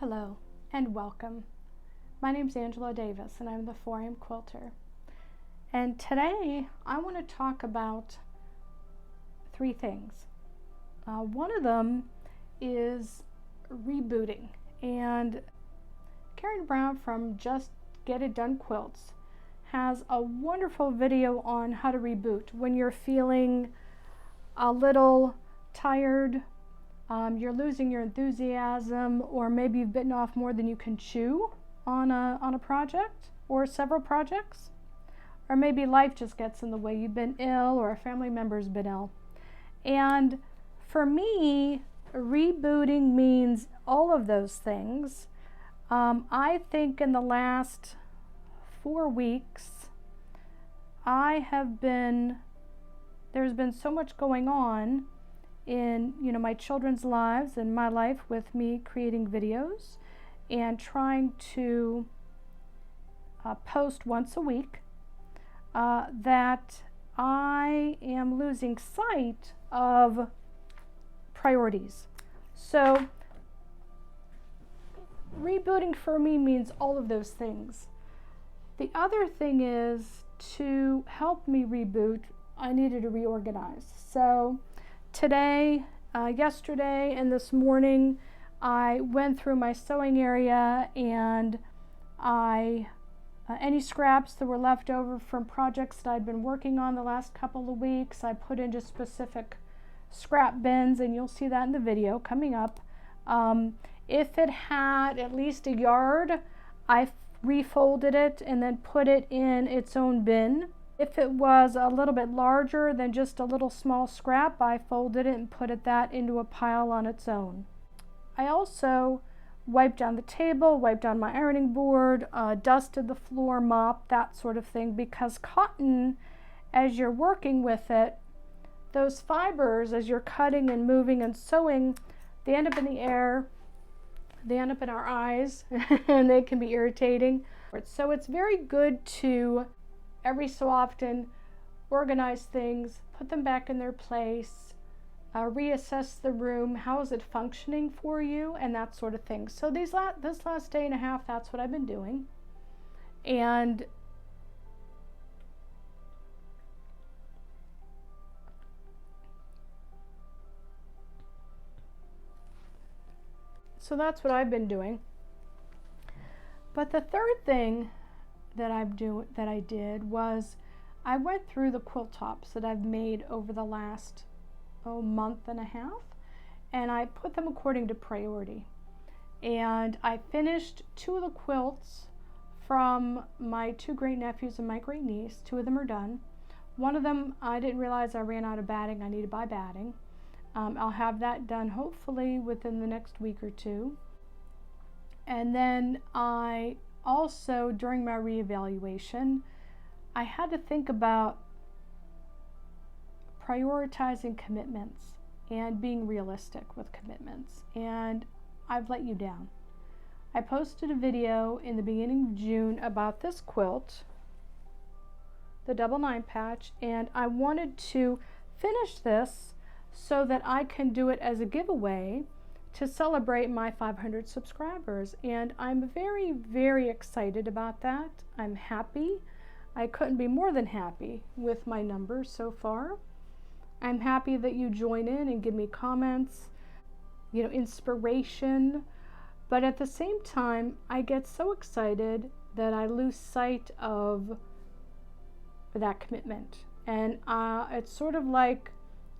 Hello and welcome. My name is Angela Davis and I'm the 4am Quilter. And today I want to talk about three things. One of them is rebooting. And Karen Brown from Just Get It Done Quilts has a wonderful video on how to reboot when you're feeling a little tired, you're losing your enthusiasm, or maybe you've bitten off more than you can chew on a project or several projects, or maybe life just gets in the way. You've been ill or a family member's been ill. And for me, rebooting means all of those things. I think in the last 4 weeks, there's been so much going on in my children's lives and my life with me creating videos and trying to post once a week that I am losing sight of priorities. So rebooting for me means all of those things. The other thing is, to help me reboot, I needed to reorganize. So today, yesterday, and this morning, I went through my sewing area and any scraps that were left over from projects that I'd been working on the last couple of weeks, I put into specific scrap bins, and you'll see that in the video coming up. If it had at least a yard, I refolded it and then put it in its own bin. If it was a little bit larger than just a little small scrap, I folded it and put that into a pile on its own. I also wiped down the table, wiped down my ironing board, dusted the floor, mopped, that sort of thing, because cotton, as you're working with it, those fibers, as you're cutting and moving and sewing, they end up in the air, they end up in our eyes, and they can be irritating. So it's very good to every so often organize things, put them back in their place, reassess the room, how is it functioning for you, and that sort of thing. So this last day and a half, that's what I've been doing. And so that's what I've been doing. But the third thing that I did was I went through the quilt tops that I've made over the last month and a half, and I put them according to priority. And I finished 2 of the quilts from my 2 great nephews and my great niece. 2 of them are done. One of them, I didn't realize I ran out of batting. I need to buy batting. I'll have that done hopefully within the next week or 2. And then I also, during my reevaluation, I had to think about prioritizing commitments and being realistic with commitments. And I've let you down. I posted a video in the beginning of June about this quilt, the double 9 patch, and I wanted to finish this so that I can do it as a giveaway to celebrate my 500 subscribers. And I'm very, very excited about that. I'm happy. I couldn't be more than happy with my numbers so far. I'm happy that you join in and give me comments, inspiration. But at the same time, I get so excited that I lose sight of that commitment. And it's sort of like,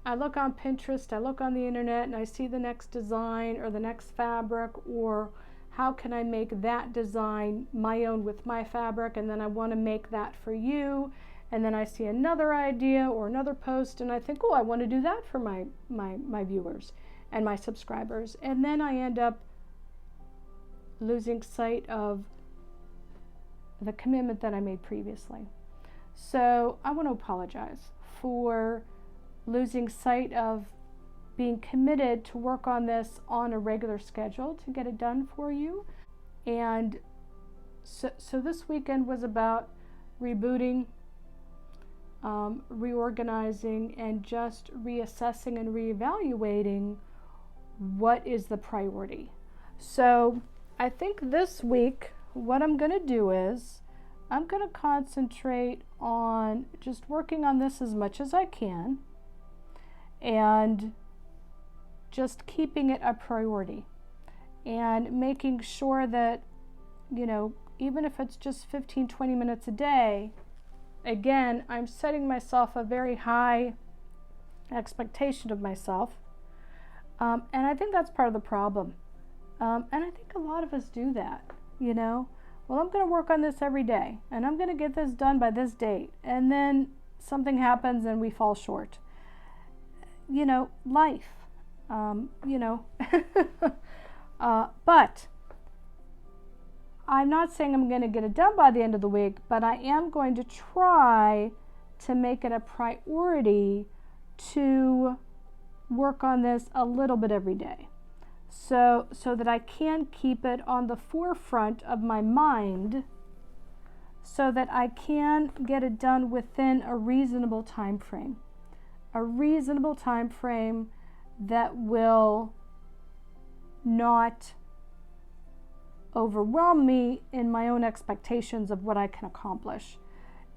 I look on Pinterest, I look on the internet, and I see the next design or the next fabric, or how can I make that design my own with my fabric, and then I want to make that for you. And then I see another idea or another post, and I think, oh, I want to do that for my viewers and my subscribers. And then I end up losing sight of the commitment that I made previously. So I want to apologize for losing sight of being committed to work on this on a regular schedule to get it done for you. And so this weekend was about rebooting, reorganizing, and just reassessing and reevaluating what is the priority. So I think this week what I'm going to do is I'm going to concentrate on just working on this as much as I can and just keeping it a priority and making sure that, you know, even if it's just 15-20 minutes a day, again, I'm setting myself a very high expectation of myself. And I think that's part of the problem. And I think a lot of us do that, you know. Well, I'm going to work on this every day, and I'm going to get this done by this date. And then something happens and we fall short. You know, life, you know. But I'm not saying I'm going to get it done by the end of the week, but I am going to try to make it a priority to work on this a little bit every day. So that I can keep it on the forefront of my mind so that I can get it done within a reasonable time frame. A reasonable time frame that will not overwhelm me in my own expectations of what I can accomplish.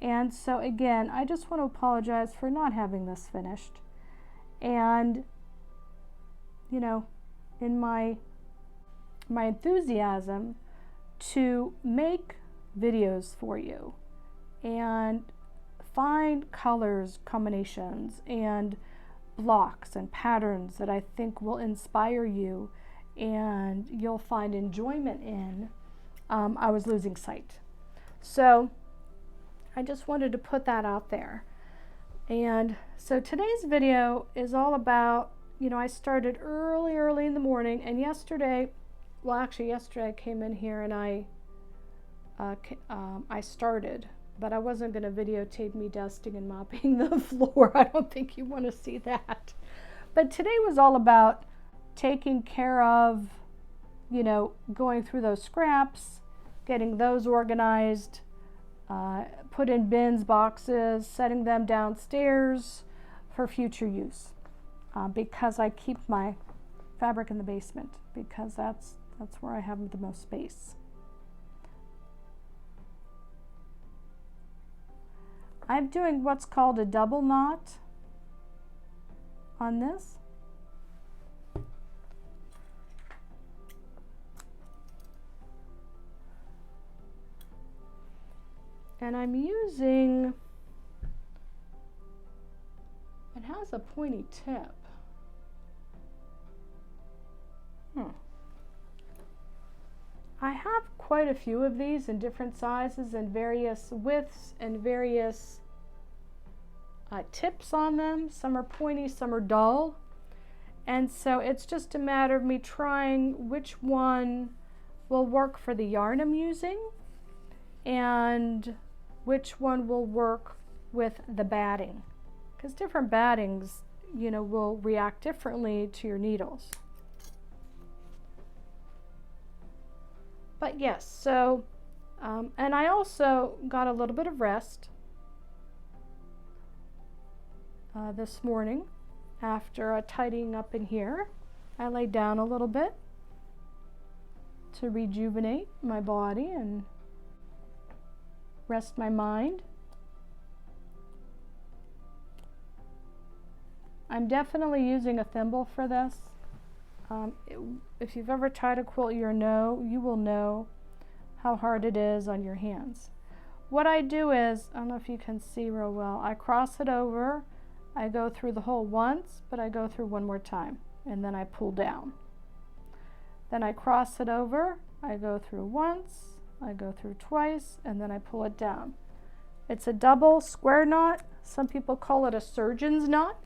And so again, I just want to apologize for not having this finished. And, you know, in my enthusiasm to make videos for you and find colors combinations and blocks and patterns that I think will inspire you and you'll find enjoyment in, I was losing sight. So I just wanted to put that out there. And so today's video is all about, you know, I started early in the morning, and yesterday I came in here and I started, but I wasn't going to videotape me dusting and mopping the floor. I don't think you want to see that. But today was all about taking care of, you know, going through those scraps, getting those organized, put in bins, boxes, setting them downstairs for future use. Because I keep my fabric in the basement, because that's where I have the most space. I'm doing what's called a double knot on this. And I'm using, it has a pointy tip. I have quite a few of these in different sizes and various widths and various tips on them. Some are pointy, some are dull. And so it's just a matter of me trying which one will work for the yarn I'm using and which one will work with the batting. Because different battings, you know, will react differently to your needles. But yes, so, and I also got a little bit of rest this morning after tidying up in here. I laid down a little bit to rejuvenate my body and rest my mind. I'm definitely using a thimble for this. If you've ever tried a quilt, you will know how hard it is on your hands. What I do is, I don't know if you can see real well, I cross it over, I go through the hole once, but I go through one more time, and then I pull down. Then I cross it over, I go through once, I go through twice, and then I pull it down. It's a double square knot. Some people call it a surgeon's knot.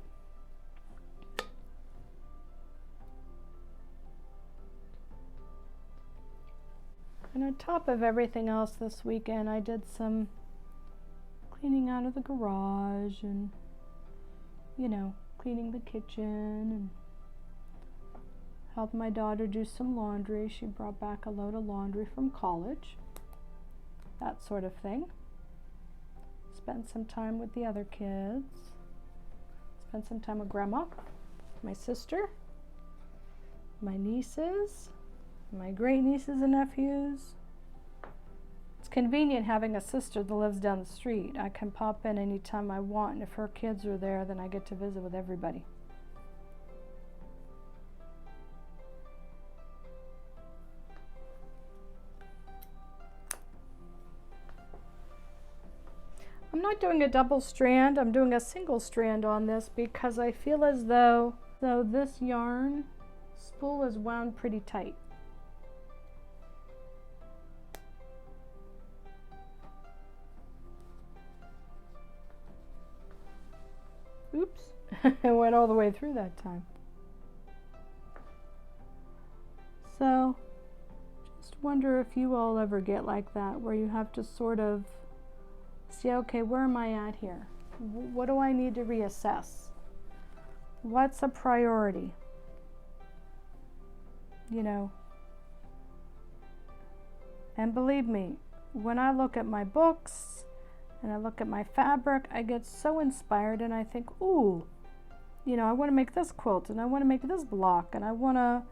And on top of everything else this weekend, I did some cleaning out of the garage and, you know, cleaning the kitchen and helped my daughter do some laundry. She brought back a load of laundry from college, that sort of thing. Spent some time with the other kids. Spent some time with Grandma, my sister, my nieces. my great nieces and nephews. It's convenient having a sister that lives down the street. I can pop in anytime I want, and if her kids are there, then I get to visit with everybody. I'm not doing a double strand, I'm doing a single strand on this because I feel as though this yarn spool is wound pretty tight. Oops, it went all the way through that time. So, just wonder if you all ever get like that, where you have to sort of see, okay, where am I at here? What do I need to reassess? What's a priority? You know, and believe me, when I look at my books and I look at my fabric, I get so inspired and I think, ooh, you know, I want to make this quilt and I want to make this block and I want to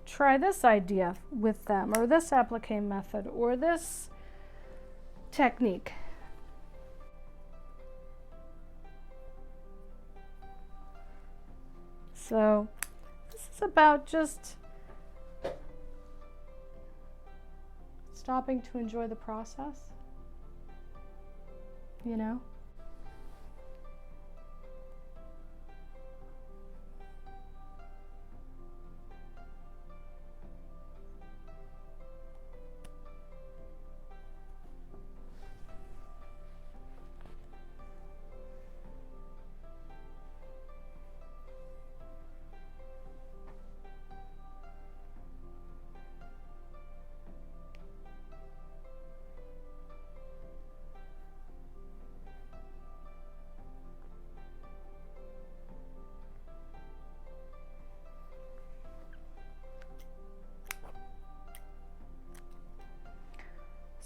try this idea with them, or this applique method, or this technique. So this is about just stopping to enjoy the process, you know?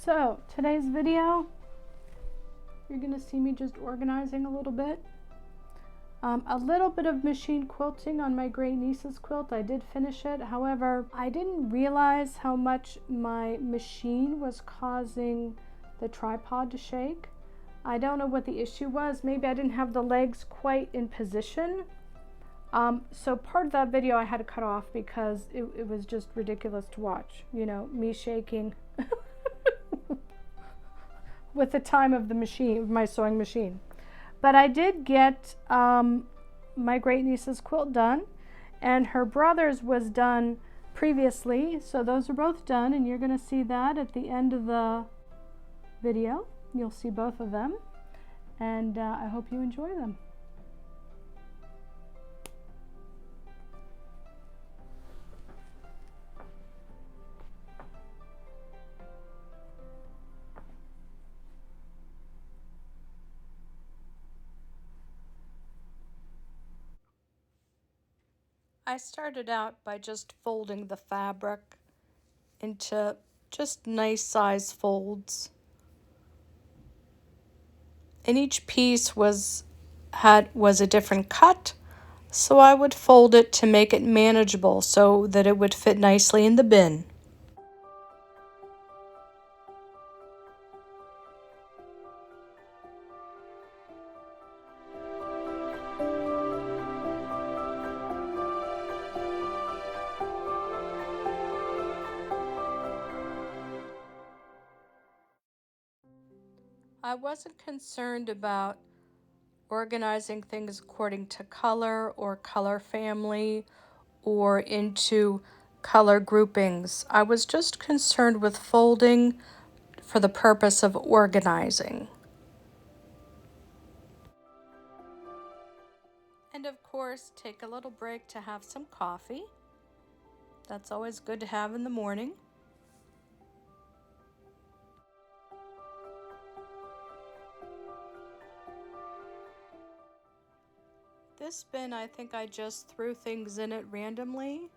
So today's video, you're going to see me just organizing a little bit. A little bit of machine quilting on my great niece's quilt. I did finish it. However, I didn't realize how much my machine was causing the tripod to shake. I don't know what the issue was. Maybe I didn't have the legs quite in position. So part of that video I had to cut off because it was just ridiculous to watch. You know, me shaking with the time of the machine, my sewing machine. But I did get my great niece's quilt done, and her brother's was done previously. So those are both done, and you're going to see that at the end of the video. You'll see both of them, and I hope you enjoy them. I started out by just folding the fabric into just nice size folds. And each piece was a different cut, so I would fold it to make it manageable so that it would fit nicely in the bin. I wasn't concerned about organizing things according to color or color family or into color groupings. I was just concerned with folding for the purpose of organizing. And of course, take a little break to have some coffee. That's always good to have in the morning. This bin, I think I just threw things in it randomly.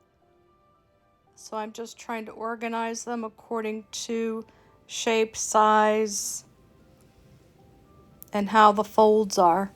So I'm just trying to organize them according to shape, size, and how the folds are.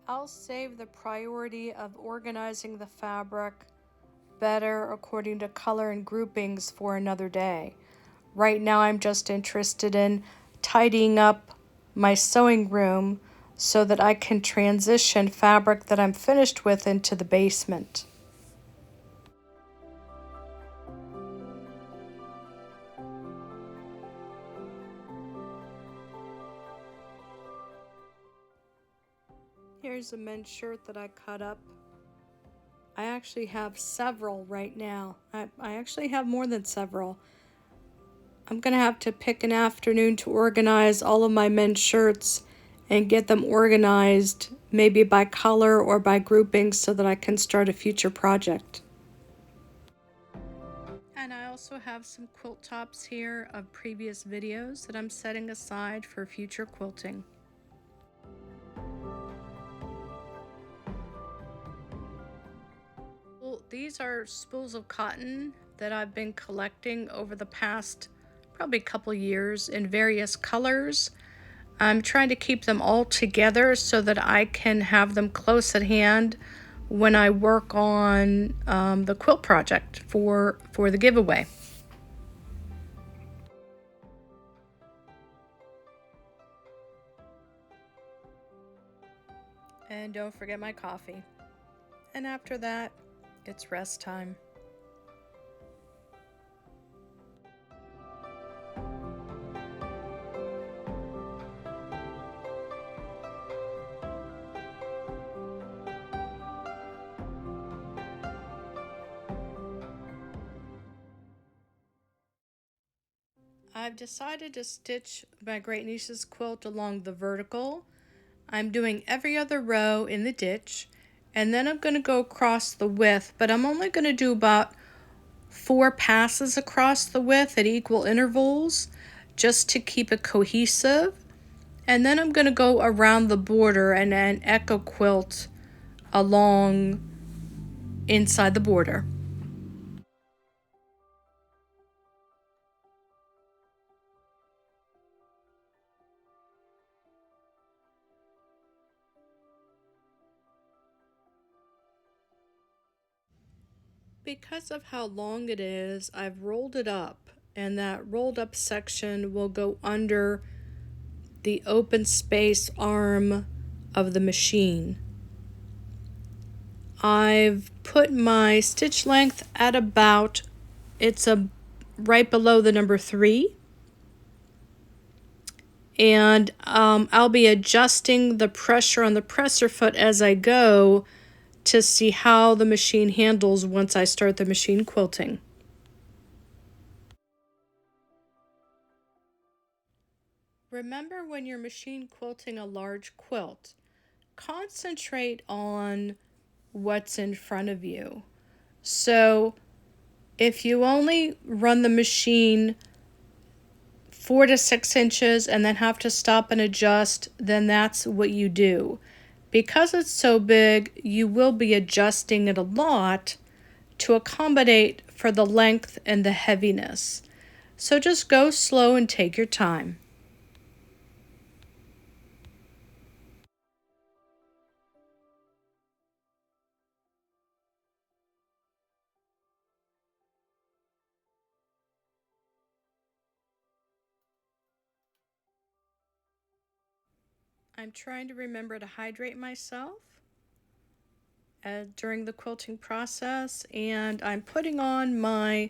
I'll save the priority of organizing the fabric better according to color and groupings for another day. Right now I'm just interested in tidying up my sewing room so that I can transition fabric that I'm finished with into the basement. Here's a men's shirt that I cut up. I actually have several right now. I actually have more than several. I'm gonna have to pick an afternoon to organize all of my men's shirts and get them organized, maybe by color or by grouping, so that I can start a future project. And I also have some quilt tops here of previous videos that I'm setting aside for future quilting. Well, these are spools of cotton that I've been collecting over the past probably couple years in various colors. I'm trying to keep them all together so that I can have them close at hand when I work on the quilt project for the giveaway. And don't forget my coffee. And after that, it's rest time. I've decided to stitch my great niece's quilt along the vertical. I'm doing every other row in the ditch, and then I'm going to go across the width, but I'm only going to do about 4 passes across the width at equal intervals just to keep it cohesive. And then I'm going to go around the border and then echo quilt along inside the border. Because of how long it is, I've rolled it up, and that rolled up section will go under the open space arm of the machine. I've put my stitch length at about, it's right below the number 3. And I'll be adjusting the pressure on the presser foot as I go to see how the machine handles once I start the machine quilting. Remember, when you're machine quilting a large quilt, concentrate on what's in front of you. So if you only run the machine 4 to 6 inches and then have to stop and adjust, then that's what you do. Because it's so big, you will be adjusting it a lot to accommodate for the length and the heaviness. So just go slow and take your time. I'm trying to remember to hydrate myself during the quilting process, and I'm putting on my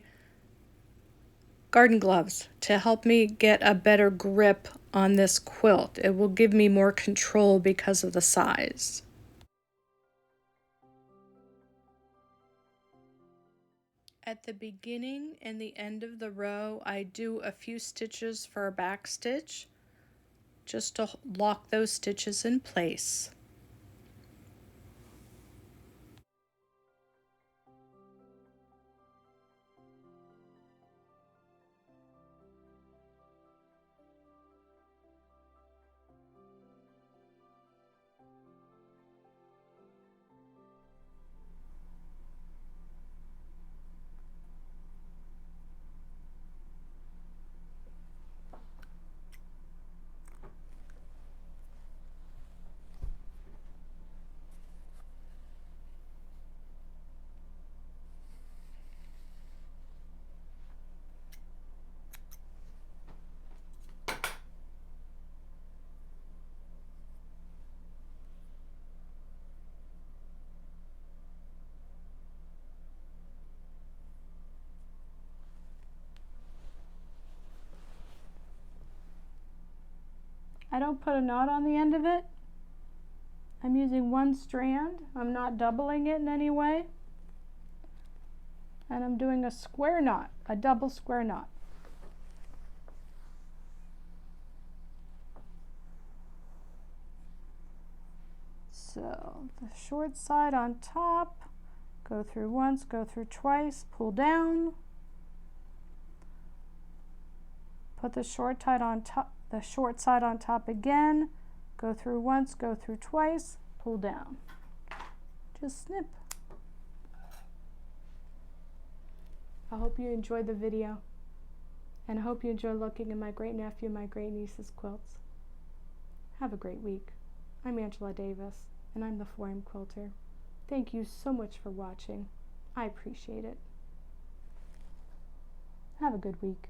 garden gloves to help me get a better grip on this quilt. It will give me more control because of the size. At the beginning and the end of the row, I do a few stitches for a back stitch just to lock those stitches in place. I don't put a knot on the end of it. I'm using one strand. I'm not doubling it in any way. And I'm doing a square knot, a double square knot. So the short side on top, go through once, go through twice, pull down. Put the short side on top, the short side on top again, go through once, go through twice, pull down. Just snip. I hope you enjoyed the video, and I hope you enjoy looking at my great nephew and my great niece's quilts. Have a great week. I'm Angela Davis, and I'm the 4M Quilter. Thank you so much for watching. I appreciate it. Have a good week.